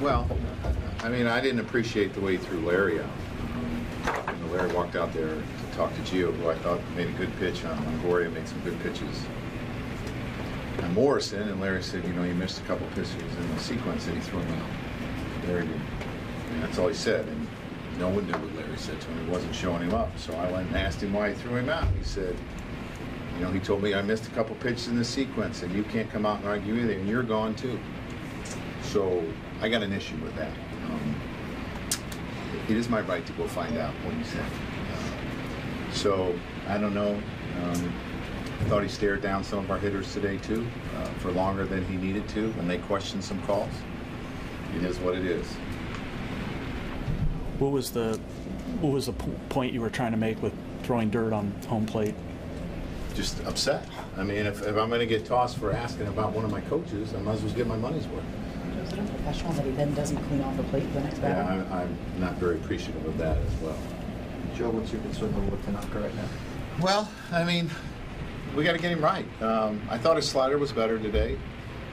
Well, I mean, I didn't appreciate the way he threw Larry out. Larry walked out there to talk to Gio, who I thought made a good pitch on Longoria, made some good pitches on Morrison, and Larry said, you know, he missed a couple pitches in the sequence and he threw him out. Larry didn't. And that's all he said, and no one knew what Larry said to him. He wasn't showing him up. So I went and asked him why he threw him out. He said, you know, he told me I missed a couple pitches in the sequence, and you can't come out and argue either, and you're gone too. So I got an issue with that. It is my right to go find out what he said. So I don't know. I thought he stared down some of our hitters today too, for longer than he needed to, when they questioned some calls. It is what it is. What was the point you were trying to make with throwing dirt on home plate? Just upset. I mean, if I'm going to get tossed for asking about one of my coaches, I might as well get my money's worth. Is it unprofessional that he then doesn't clean off the plate the next batter? Yeah, I'm not very appreciative of that as well. Joe, what's your concern with Tanaka right now? Well, I mean, we got to get him right. I thought his slider was better today.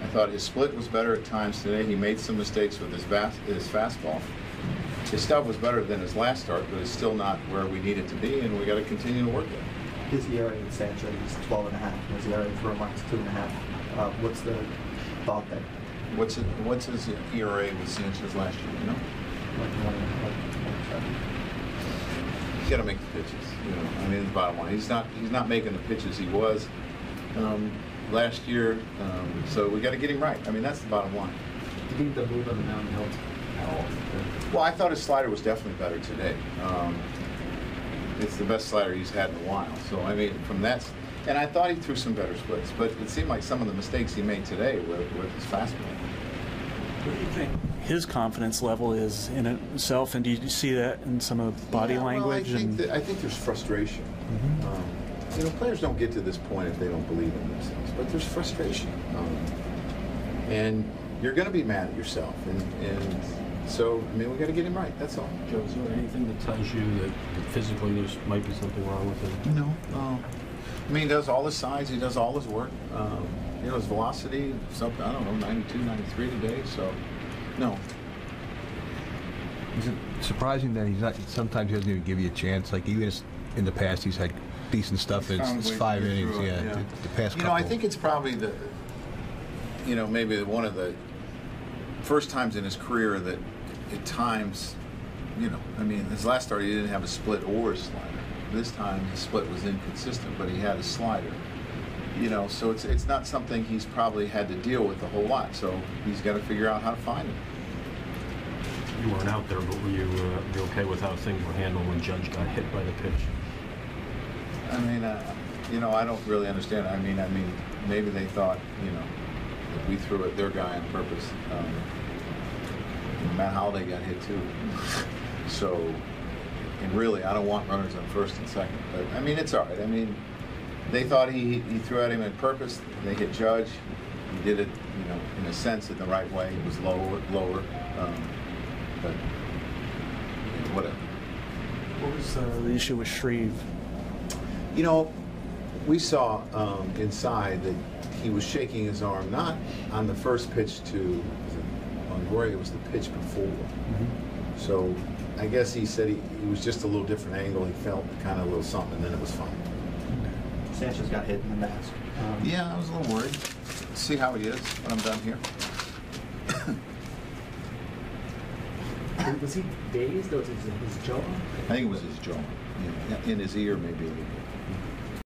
I thought his split was better at times today. He made some mistakes with his fastball. His stuff was better than his last start, but it's still not where we need it to be, and we got to continue to work it. His ERA with Sancho is 12.5. His ERA for a month is 2.5. What's the thought there? What's his ERA with Sanchez last year? You know, you got to make the pitches. You know, I mean, the bottom line, he's not making the pitches he was last year. So we got to get him right. I mean, that's the bottom line. Do you think the move on the mound helped at all? Well, I thought his slider was definitely better today. It's the best slider he's had in a while. So I mean, from that. And I thought he threw some better splits, but it seemed like some of the mistakes he made today were with his fastball. What do you think his confidence level is in itself, and do you see that in some of the body language? Well, I think there's frustration. Mm-hmm. You know, players don't get to this point if they don't believe in themselves, but there's frustration. And you're going to be mad at yourself. And so, I mean, we got to get him right, that's all. Joe, is there anything that tells you that physically there might be something wrong with him? No. I mean, he does all his sides, he does all his work. You know, his velocity, something, I don't know, 92, 93 today, so no. Is it surprising that he's not, sometimes he doesn't even give you a chance? Like, even in the past, he's had decent stuff. It's 5 innings, the past couple. You know, I think it's probably maybe one of the first times in his career that at times, you know, I mean, his last start, he didn't have a split or a slider. This time his split was inconsistent, but he had a slider. You know, so it's not something he's probably had to deal with a whole lot. So he's got to figure out how to find it. You weren't out there, but were you okay with how things were handled when Judge got hit by the pitch? I mean, you know, I don't really understand. I mean, maybe they thought, you know, that we threw at their guy on purpose. Matt Holliday got hit too. So. And really, I don't want runners on first and second. But, I mean, it's all right. I mean, they thought he threw at him on purpose. They hit Judge. He did it, you know, in a sense, in the right way. It was lower. But, you know, whatever. What was the issue with Shreve? You know, we saw inside that he was shaking his arm, not on the first pitch to Longoria, it was the pitch before. Mm-hmm. So I guess he said he was just a little different angle. He felt kind of a little something, and then it was fine. Sanchez got hit in the mask. Yeah, I was a little worried. Let's see how he is when I'm done here. Was he dazed, or was it his jaw? I think it was his jaw. Yeah, in his ear, maybe a little bit.